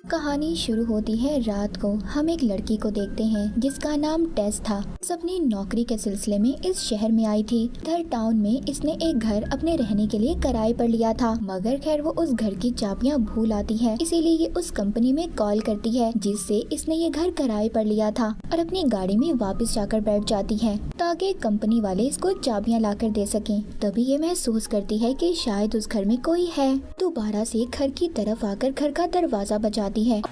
कहानी शुरू होती है रात को। हम एक लड़की को देखते हैं जिसका नाम टेस था। अपनी नौकरी के सिलसिले में इस शहर में आई थी। इधर टाउन में इसने एक घर अपने रहने के लिए किराए पर लिया था, मगर खैर वो उस घर की चाबियां भूल आती है, इसीलिए ये उस कंपनी में कॉल करती है जिससे इसने ये घर किराए पर लिया था और अपनी गाड़ी में वापस जाकर बैठ जाती है ताकि कंपनी वाले इसको चाबियां लाकर दे सकें। तभी ये महसूस करती है कि शायद उस घर में कोई है। दोबारा से घर की तरफ आकर घर का दरवाजा बजाती है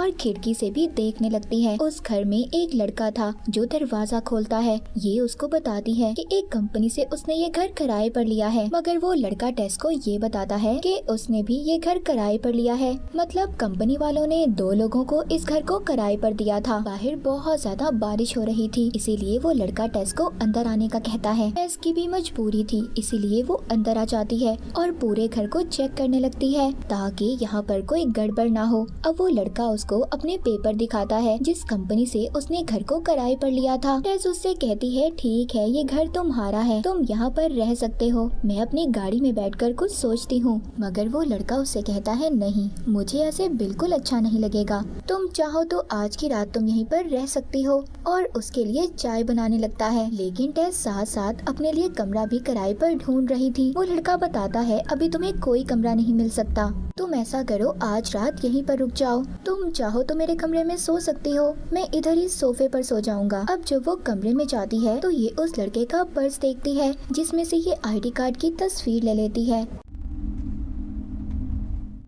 और खिड़की से भी देखने लगती है। उस घर में एक लड़का था जो दरवाजा खोलता है। ये उसको बताती है कि एक कंपनी से उसने ये घर किराए पर लिया है, मगर वो लड़का टेस को ये बताता है कि उसने भी ये घर किराए पर लिया है। मतलब कंपनी वालों ने दो लोगों को इस घर को किराए पर दिया था। बाहर बहुत ज्यादा बारिश हो रही थी, इसीलिए वो लड़का टेस को अंदर आने का कहता है। टेस की भी मजबूरी थी, इसीलिए वो अंदर आ जाती है और पूरे घर को चेक करने लगती है ताकि यहाँ पर कोई गड़बड़ ना हो। अब वो लड़का उसको अपने पेपर दिखाता है जिस कंपनी से उसने घर को किराए पर लिया था। टेस उससे कहती है, ठीक है, ये घर तुम्हारा है, तुम यहाँ पर रह सकते हो, मैं अपनी गाड़ी में बैठकर कुछ सोचती हूँ। मगर वो लड़का उससे कहता है, नहीं, मुझे ऐसे बिल्कुल अच्छा नहीं लगेगा, तुम चाहो तो आज की रात तुम यहीं पर रह सकती हो। और उसके लिए चाय बनाने लगता है, लेकिन टेस साथ साथ अपने लिए कमरा भी किराए पर ढूंढ रही थी। वो लड़का बताता है, अभी तुम्हें कोई कमरा नहीं मिल सकता, तुम ऐसा करो, आज रात यहीं पर रुक जाओ, तुम चाहो तो मेरे कमरे में सो सकती हो, मैं इधर ही सोफे पर सो जाऊंगा। अब जब वो कमरे में जाती है तो ये उस लड़के का पर्स देखती है जिसमें से ये आईडी कार्ड की तस्वीर ले लेती है,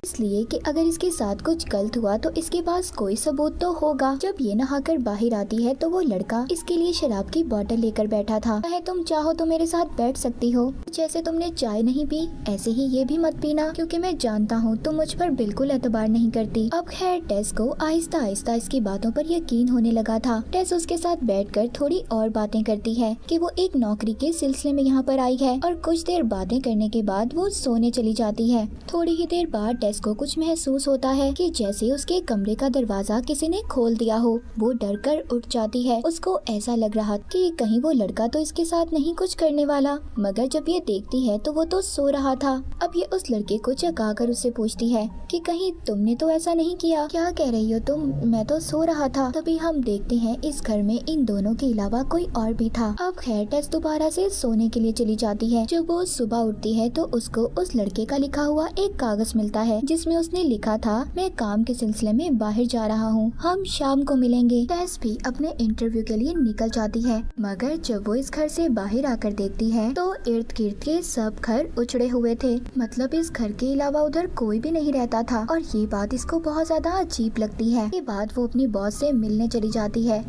इसलिए कि अगर इसके साथ कुछ गलत हुआ तो इसके पास कोई सबूत तो होगा। जब ये नहाकर बाहर आती है तो वो लड़का इसके लिए शराब की बोतल लेकर बैठा था। तुम चाहो तो मेरे साथ बैठ सकती हो, जैसे तुमने चाय नहीं पी ऐसे ही ये भी मत पीना, क्योंकि मैं जानता हूँ तुम मुझ पर बिल्कुल एतबार नहीं करती। अब खैर टेस को आहिस्ता आहिस्ता इसकी बातों पर यकीन होने लगा था। टेस उसके साथ बैठकर थोड़ी और बातें करती है कि वो एक नौकरी के सिलसिले में यहाँ पर आई है, और कुछ देर बातें करने के बाद वो सोने चली जाती है। थोड़ी ही देर बाद टेस को कुछ महसूस होता है कि जैसे उसके कमरे का दरवाजा किसी ने खोल दिया हो। वो डर कर उठ जाती है। उसको ऐसा लग रहा कि कहीं वो लड़का तो इसके साथ नहीं कुछ करने वाला, मगर जब ये देखती है तो वो तो सो रहा था। अब ये उस लड़के को जगाकर उससे पूछती है कि कहीं तुमने तो ऐसा नहीं किया, क्या कह रही हो तुम, मैं तो सो रहा था। तभी हम देखते हैं इस घर में इन दोनों के अलावा कोई और भी था। अब खैर टेस दोबारा से सोने के लिए चली जाती है। जब वो सुबह उठती है तो उसको उस लड़के का लिखा हुआ एक कागज मिलता है जिसमें उसने लिखा था, मैं काम के सिलसिले में बाहर जा रहा हूँ, हम शाम को मिलेंगे। टेस भी अपने इंटरव्यू के लिए निकल जाती है, मगर जब वो इस घर से बाहर आकर देखती है तो इर्द गिर्द के सब घर उजड़े हुए थे। मतलब इस घर के अलावा उधर कोई भी नहीं रहता था, और ये बात इसको बहुत ज्यादा अजीब लगती है। ये बात वो अपनी बॉस से मिलने चली जाती है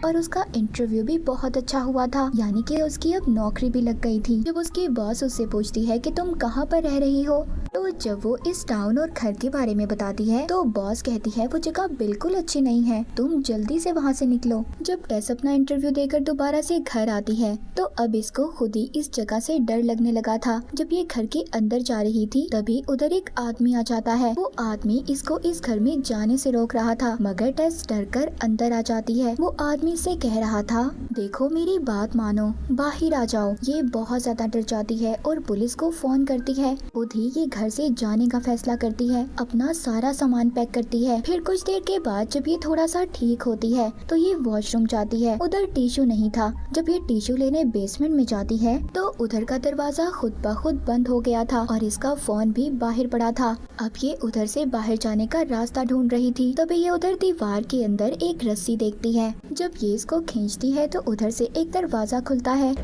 और उसका इंटरव्यू भी बहुत अच्छा हुआ था, यानी कि उसकी अब नौकरी भी लग गई थी। जब उसकी बॉस उससे पूछती है कि तुम कहाँ पर रह रही हो, तो जब वो इस टाउन और घर के बारे में बताती है तो बॉस कहती है वो जगह बिल्कुल अच्छी नहीं है, तुम जल्दी से वहाँ से निकलो। जब टेस अपना इंटरव्यू देकर दोबारा से घर आती है तो अब इसको खुद ही इस जगह से डर लगने लगा था। जब ये घर के अंदर जा रही थी तभी उधर एक आदमी आ जाता है। वो आदमी इसको इस घर में जाने से रोक रहा था, मगर टेस डर कर अंदर आ जाती है। वो आदमी से कह रहा था, देखो मेरी बात मानो, बाहर आ जाओ। ये बहुत ज्यादा डर जाती है और पुलिस को फोन करती है। खुद ही ये घर से जाने का फैसला करती है, अपना सारा सामान पैक करती है। फिर कुछ देर के बाद जब ये थोड़ा सा ठीक होती है तो ये वॉशरूम जाती है। उधर टिश्यू नहीं था। जब ये टिश्यू लेने बेसमेंट में जाती है तो उधर का दरवाजा खुद ब खुद बंद हो गया था और इसका फोन भी बाहर पड़ा था। अब ये उधर से बाहर जाने का रास्ता ढूंढ रही थी, तभी ये उधर दीवार के अंदर एक रस्सी देखती है। जब ये इसको खींचती है तो उधर से एक दरवाजा खुलता है।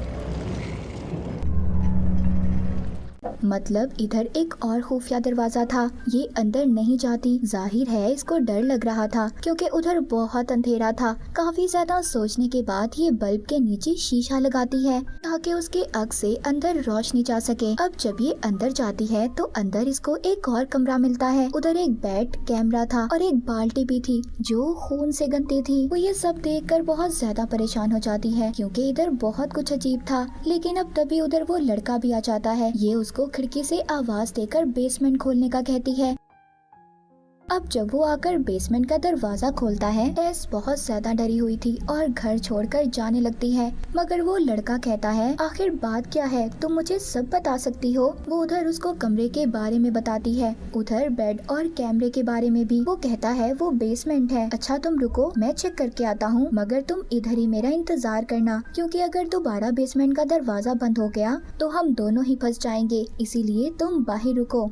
मतलब इधर एक और खुफिया दरवाजा था। ये अंदर नहीं जाती, जाहिर है इसको डर लग रहा था क्योंकि उधर बहुत अंधेरा था। काफी ज्यादा सोचने के बाद ये बल्ब के नीचे शीशा लगाती है ताकि उसके अक्स से अंदर रोशनी जा सके। अब जब ये अंदर जाती है तो अंदर इसको एक और कमरा मिलता है। उधर एक बेड, कैमरा था और एक बाल्टी भी थी जो खून से गंदी थी। वो ये सब देखकर बहुत ज्यादा परेशान हो जाती है क्योंकि इधर बहुत कुछ अजीब था। लेकिन अब तभी उधर वो लड़का भी आ जाता है। ये उसको खिड़की से आवाज देकर बेसमेंट खोलने का कहती है। अब जब वो आकर बेसमेंट का दरवाजा खोलता है, टेस बहुत ज्यादा डरी हुई थी और घर छोड़कर जाने लगती है। मगर वो लड़का कहता है, आखिर बात क्या है, तुम मुझे सब बता सकती हो। वो उधर उसको कमरे के बारे में बताती है, उधर बेड और कैमरे के बारे में भी। वो कहता है वो बेसमेंट है। अच्छा तुम रुको, मैं चेक करके आता हूँ, मगर तुम इधर ही मेरा इंतजार करना, क्योंकि अगर दोबारा बेसमेंट का दरवाजा बंद हो गया तो हम दोनों ही फंस जाएंगे, इसीलिए तुम बाहर रुको।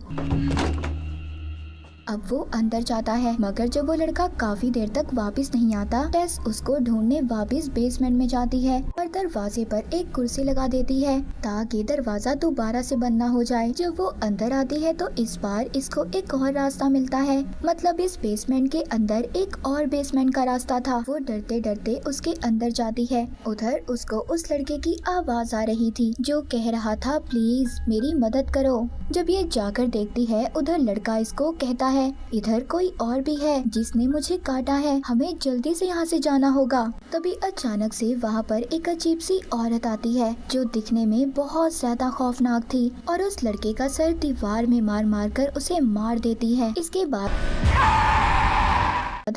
अब वो अंदर जाता है, मगर जब वो लड़का काफी देर तक वापस नहीं आता, टेस उसको ढूंढने वापस बेसमेंट में जाती है और दरवाजे पर एक कुर्सी लगा देती है ताकि दरवाजा दोबारा से बंद ना हो जाए। जब वो अंदर आती है तो इस बार इसको एक और रास्ता मिलता है, मतलब इस बेसमेंट के अंदर एक और बेसमेंट का रास्ता था। वो डरते डरते उसके अंदर जाती है। उधर उसको उस लड़के की आवाज आ रही थी जो कह रहा था, प्लीज मेरी मदद करो। जब ये जाकर देखती है, उधर लड़का इसको कहता है, इधर कोई और भी है जिसने मुझे काटा है, हमें जल्दी से यहाँ से जाना होगा। तभी अचानक से वहाँ पर एक अजीब सी औरत आती है जो दिखने में बहुत ज्यादा खौफनाक थी और उस लड़के का सर दीवार में मार मार कर उसे मार देती है। इसके बाद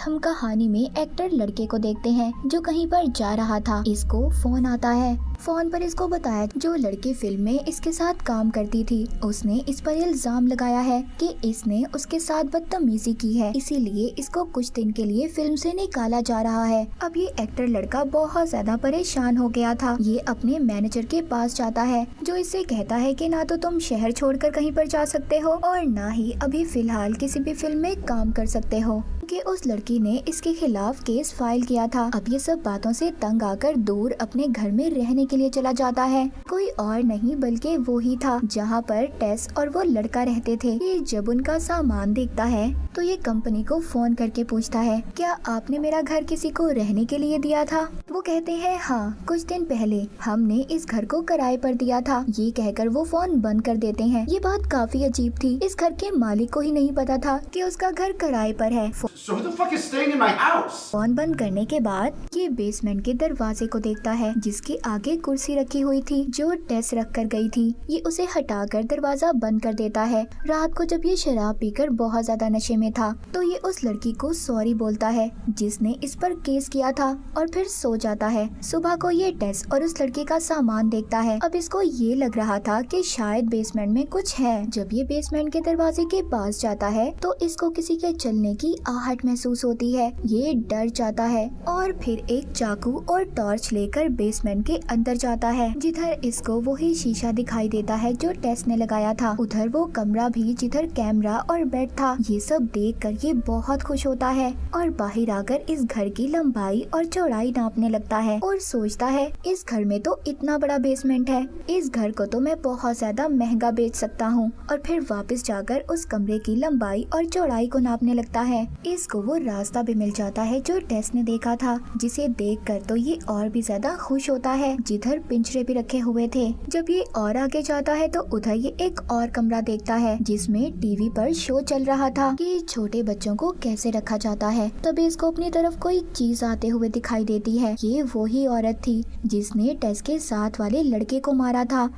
हम कहानी में एक्टर लड़के को देखते हैं जो कहीं पर जा रहा था। इसको फोन आता है। फोन पर इसको बताया जो लड़की फिल्म में इसके साथ काम करती थी, उसने इस पर इल्जाम लगाया है कि इसने उसके साथ बदतमीजी की है, इसीलिए इसको कुछ दिन के लिए फिल्म से निकाला जा रहा है। अब ये एक्टर लड़का बहुत ज्यादा परेशान हो गया था। ये अपने मैनेजर के पास जाता है जो इससे कहता है कि ना तो तुम शहर छोड़कर कहीं पर जा सकते हो और ना ही अभी फिलहाल किसी भी फिल्म में काम कर सकते हो, कि उस लड़की ने इसके खिलाफ केस फाइल किया था। अब ये सब बातों से तंग आकर दूर अपने घर में रहने के लिए चला जाता है। कोई और नहीं बल्कि वो ही था जहाँ पर टेस और वो लड़का रहते थे। ये जब उनका सामान देखता है तो ये कंपनी को फोन करके पूछता है, क्या आपने मेरा घर किसी को रहने के लिए दिया था? वो कहते हैं हाँ, कुछ दिन पहले हमने इस घर को किराए पर दिया था। ये कहकर वो फोन बंद कर देते हैं। ये बात काफी अजीब थी। इस घर के मालिक को ही नहीं पता था कि उसका घर किराए पर है। So who the fuck is staying in my house? Phone बंद करने के बाद ये बेसमेंट के दरवाजे को देखता है जिसके आगे कुर्सी रखी हुई थी जो टेस रख कर गई थी। ये उसे हटाकर दरवाजा बंद कर देता है। रात को जब ये शराब पीकर बहुत ज्यादा नशे में था तो ये उस लड़की को सॉरी बोलता है जिसने इस पर केस किया था और फिर सो जाता है। सुबह को ये टेस और उस लड़के का सामान देखता है। अब इसको ये लग रहा था कि शायद बेसमेंट में कुछ है। जब ये बेसमेंट के दरवाजे के पास जाता है तो इसको किसी के चलने की आहट महसूस होती है। ये डर जाता है और फिर एक चाकू और टॉर्च लेकर बेसमेंट के अंदर जाता है जिधर इसको वही शीशा दिखाई देता है जो टेस ने लगाया था। उधर वो कमरा भी जिधर कैमरा और बेड था। ये सब देखकर ये बहुत खुश होता है और बाहर आकर इस घर की लंबाई और चौड़ाई नापने लगता है और सोचता है इस घर में तो इतना बड़ा बेसमेंट है, इस घर को तो मैं बहुत ज्यादा महंगा बेच सकता हूँ। और फिर वापस जाकर उस कमरे की लंबाई और चौड़ाई को नापने लगता है। इसको वो रास्ता भी मिल जाता है जो टेस ने देखा था, जिसे देखकर तो ये और भी ज्यादा खुश होता है जिधर पिंजरे भी रखे हुए थे। जब ये और आगे जाता है तो उधर ये एक और कमरा देखता है जिसमें टीवी पर शो चल रहा था कि छोटे बच्चों को कैसे रखा जाता है। तभी इसको अपनी तरफ कोई चीज आते हुए दिखाई देती है। ये वही औरत थी जिसने टेस के साथ वाले लड़के को मारा था।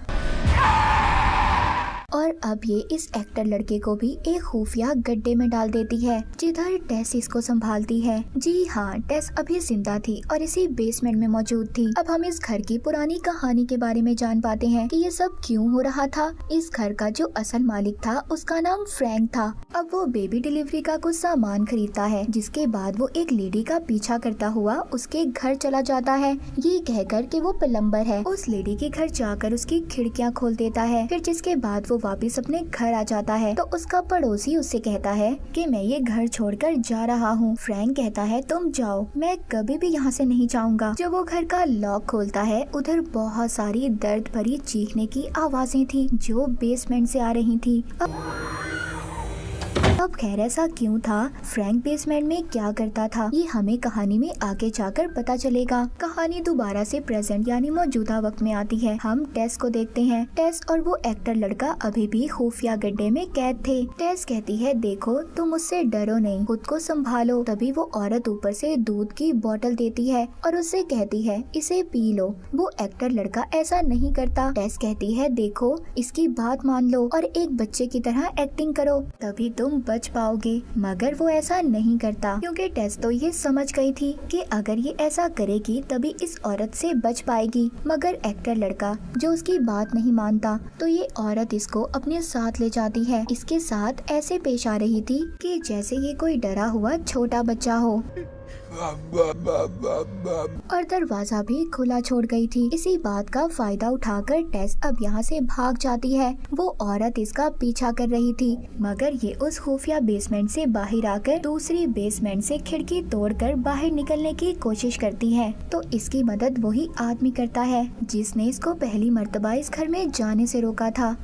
और अब ये इस एक्टर लड़के को भी एक खुफिया गड्ढे में डाल देती है जिधर टेस इसको संभालती है। जी हाँ, टेस अभी जिंदा थी और इसी बेसमेंट में मौजूद थी। अब हम इस घर की पुरानी कहानी के बारे में जान पाते हैं कि ये सब क्यों हो रहा था। इस घर का जो असल मालिक था उसका नाम फ्रैंक था। अब वो बेबी डिलीवरी का कुछ सामान खरीदता है जिसके बाद वो एक लेडी का पीछा करता हुआ उसके घर चला जाता है ये कहकर कि वो प्लम्बर है। उस लेडी के घर जाकर उसकी खिड़कियाँ खोल देता है। फिर जिसके बाद वो वापस अपने घर आ जाता है तो उसका पड़ोसी उससे कहता है कि मैं ये घर छोड़कर जा रहा हूँ। फ्रैंक कहता है तुम जाओ, मैं कभी भी यहाँ से नहीं जाऊँगा। जब वो घर का लॉक खोलता है उधर बहुत सारी दर्द भरी चीखने की आवाजें थी जो बेसमेंट से आ रही थी। अब खैर ऐसा क्यों था, फ्रैंक बेसमेंट में क्या करता था, ये हमें कहानी में आगे जाकर पता चलेगा। कहानी दोबारा से प्रेजेंट यानी मौजूदा वक्त में आती है। हम टेस को देखते हैं। टेस और वो एक्टर लड़का अभी भी खुफिया गड्ढे में कैद थे। टेस कहती है देखो तुम मुझसे डरो नहीं, खुद को संभालो। तभी वो औरत ऊपर से दूध की बोतल देती है और उससे कहती है इसे पी लो। वो एक्टर लड़का ऐसा नहीं करता। टेस कहती है देखो इसकी बात मान लो और एक बच्चे की तरह एक्टिंग करो, तभी तुम बच पाओगे, मगर वो ऐसा नहीं करता क्योंकि टेस तो ये समझ गई थी कि अगर ये ऐसा करेगी तभी इस औरत से बच पाएगी। मगर एक्टर लड़का जो उसकी बात नहीं मानता, तो ये औरत इसको अपने साथ ले जाती है। इसके साथ ऐसे पेश आ रही थी कि जैसे ये कोई डरा हुआ छोटा बच्चा हो और दरवाजा भी खुला छोड़ गई थी। इसी बात का फायदा उठाकर टेस अब यहाँ से भाग जाती है। वो औरत इसका पीछा कर रही थी, मगर ये उस खुफिया बेसमेंट से बाहर आकर दूसरी बेसमेंट से खिड़की तोड़कर बाहर निकलने की कोशिश करती है। तो इसकी मदद वही आदमी करता है जिसने इसको पहली मर्तबा इस घर में जाने से रोका था।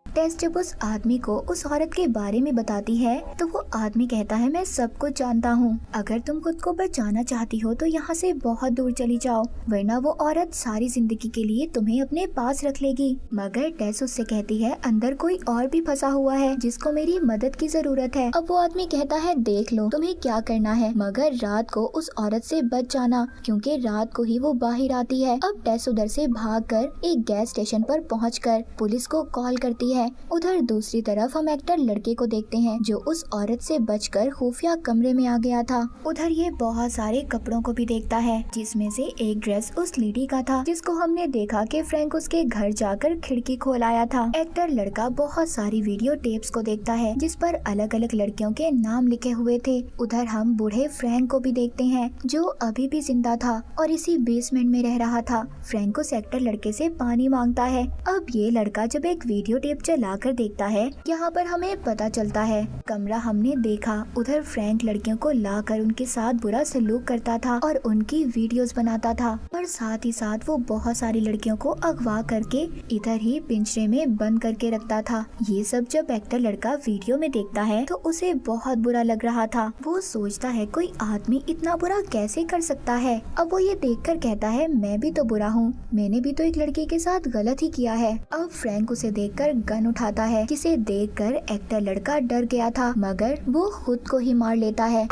टेस जब उस आदमी को उस औरत के बारे में बताती है तो वो आदमी कहता है, मैं सब कुछ जानता हूँ, अगर तुम खुद को बचाना चाहती हो तो यहाँ से बहुत दूर चली जाओ, वरना वो औरत सारी जिंदगी के लिए तुम्हें अपने पास रख लेगी। मगर टेस उससे कहती है, अंदर कोई और भी फंसा हुआ है जिसको मेरी मदद की जरूरत है। अब वो आदमी कहता है, देख लो तुम्हें क्या करना है, मगर रात को उस औरत से बच जाना क्योंकि रात को ही वो बाहर आती है। अब टेस उधर से भागकर एक गैस स्टेशन पर पहुंचकर पुलिस को कॉल करती है। उधर दूसरी तरफ हम एक्टर लड़के को देखते हैं जो उस औरत से बचकर खुफिया कमरे में आ गया था। उधर ये बहुत सारे कपड़ों को भी देखता है जिसमें से एक ड्रेस उस लेडी का था जिसको हमने देखा कि फ्रैंक उसके घर जाकर खिड़की खोल आया था। एक्टर लड़का बहुत सारी वीडियो टेप्स को देखता है जिस पर अलग अलग लड़कियों के नाम लिखे हुए थे। उधर हम बूढ़े फ्रैंक को भी देखते हैं जो अभी भी जिंदा था और इसी बेसमेंट में रह रहा था। फ्रैंक उस एक्टर लड़के से पानी मांगता है। अब ये लड़का जब एक वीडियो टेप चलाकर देखता है, यहाँ पर हमें पता चलता है कमरा हमने देखा, उधर फ्रैंक लड़कियों को लाकर उनके साथ बुरा सलूक करता था और उनकी वीडियोस बनाता था और साथ ही साथ वो बहुत सारी लड़कियों को अगवा करके इधर ही पिंजरे में बंद करके रखता था। ये सब जब एक्टर लड़का वीडियो में देखता है तो उसे बहुत बुरा लग रहा था। वो सोचता है कोई आदमी इतना बुरा कैसे कर सकता है। अब वो ये देखकर कहता है, मैं भी तो बुरा हूँ, मैंने भी तो एक लड़की के साथ गलत ही किया है। अब फ्रैंक उसे देखकर गन उठाता है जिसे देखकर एक्टर लड़का डर गया था, मगर वो खुद को ही मार लेता है।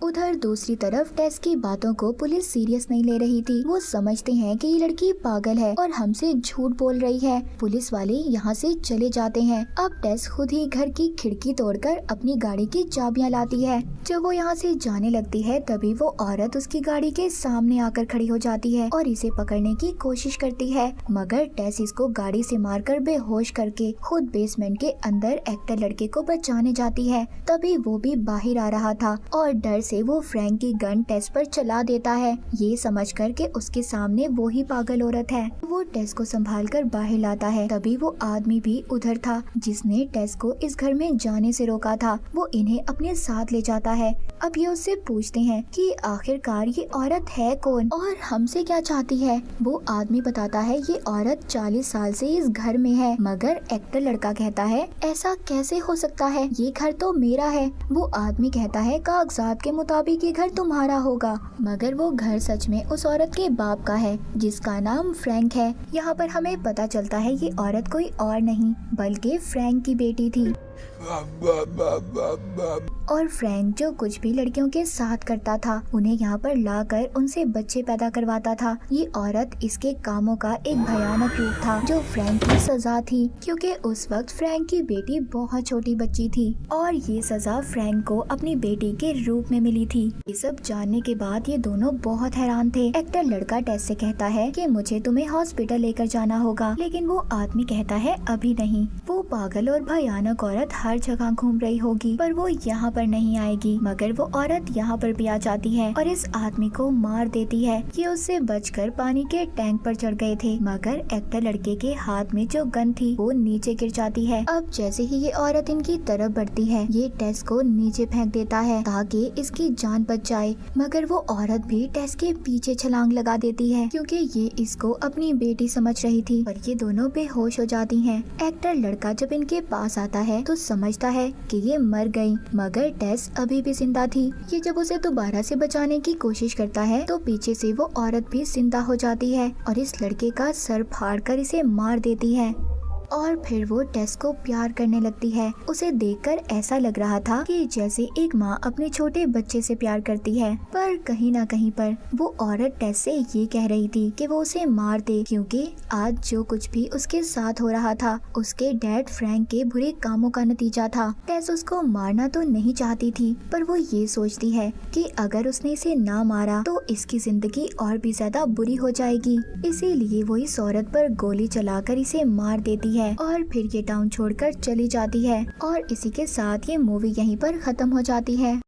उधर दूसरी तरफ टेस की बातों को पुलिस सीरियस नहीं ले रही थी। वो समझते हैं कि ये लड़की पागल है और हमसे झूठ बोल रही है। पुलिस वाले यहाँ से चले जाते हैं। अब टेस खुद ही घर की खिड़की तोड़कर अपनी गाड़ी की चाबियां लाती है। जब वो यहाँ से जाने लगती है तभी वो औरत उसकी गाड़ी के सामने आकर खड़ी हो जाती है और इसे पकड़ने की कोशिश करती है, मगर टेस इसको गाड़ी से मारकर बेहोश करके खुद बेसमेंट के अंदर एक्टर लड़के को बचाने जाती है। तभी वो भी बाहर आ रहा था और डर से वो फ्रैंक की गन टेस पर चला देता है, ये समझकर कि उसके सामने वो ही पागल औरत है। वो टेस को संभालकर बाहर लाता है। तभी वो आदमी भी उधर था जिसने टेस को इस घर में जाने से रोका था। वो इन्हें अपने साथ ले जाता है। अब ये उससे पूछते हैं कि आखिरकार ये औरत है कौन और हमसे क्या चाहती है। वो आदमी बताता है ये औरत 40 साल से इस घर में है, मगर एक्टर लड़का कहता है ऐसा कैसे हो सकता है, ये घर तो मेरा है। वो आदमी कहता है कागजात के मुताबिक ये घर तुम्हारा होगा, मगर वो घर सच में उस औरत के बाप का है जिसका नाम फ्रैंक है। यहाँ पर हमें पता चलता है ये औरत कोई और नहीं बल्कि फ्रैंक की बेटी थी और फ्रैंक जो कुछ भी लड़कियों के साथ करता था उन्हें यहाँ पर लाकर उनसे बच्चे पैदा करवाता था। ये औरत इसके कामों का एक भयानक रूप था जो फ्रैंक की सजा थी, क्योंकि उस वक्त फ्रैंक की बेटी बहुत छोटी बच्ची थी और ये सजा फ्रैंक को अपनी बेटी के रूप में मिली थी। ये सब जानने के बाद ये दोनों बहुत हैरान थे। एक्टर लड़का टेस से कहता है कि मुझे तुम्हें हॉस्पिटल लेकर जाना होगा, लेकिन वो आदमी कहता है अभी नहीं। वो पागल और भयानक औरत हर जगह घूम रही होगी पर वो यहाँ पर नहीं आएगी, मगर वो औरत यहाँ पर भी आ जाती है और इस आदमी को मार देती है। ये उससे बचकर पानी के टैंक पर चढ़ गए थे, मगर एक्टर लड़के के हाथ में जो गन थी वो नीचे गिर जाती है। अब जैसे ही ये औरत इनकी तरफ बढ़ती है ये टेस को नीचे फेंक देता है ताकि इसकी जान बच जाए, मगर वो औरत भी टेस के पीछे छलांग लगा देती है क्योंकि ये इसको अपनी बेटी समझ रही थी और ये दोनों बेहोश हो जाती हैं। एक्टर लड़का जब इनके पास आता है तो समझता है कि ये मर गई, मगर टेस अभी भी जिंदा थी। ये जब उसे दोबारा से बचाने की कोशिश करता है तो पीछे से वो औरत भी जिंदा हो जाती है और इस लड़के का सर फाड़कर इसे मार देती है। और फिर वो टेस को प्यार करने लगती है। उसे देखकर ऐसा लग रहा था कि जैसे एक माँ अपने छोटे बच्चे से प्यार करती है, पर कहीं ना कहीं पर वो औरत टेस से ये कह रही थी कि वो उसे मार दे, क्योंकि आज जो कुछ भी उसके साथ हो रहा था उसके डैड फ्रैंक के बुरे कामों का नतीजा था। टेस उसको मारना तो नहीं चाहती थी, पर वो ये सोचती है कि अगर उसने इसे ना मारा तो इसकी जिंदगी और भी ज्यादा बुरी हो जाएगी। इसीलिए वो इस औरत पर गोली चलाकर इसे मार देती है और फिर ये टाउन छोड़कर चली जाती है। और इसी के साथ ये मूवी यहीं पर खत्म हो जाती है।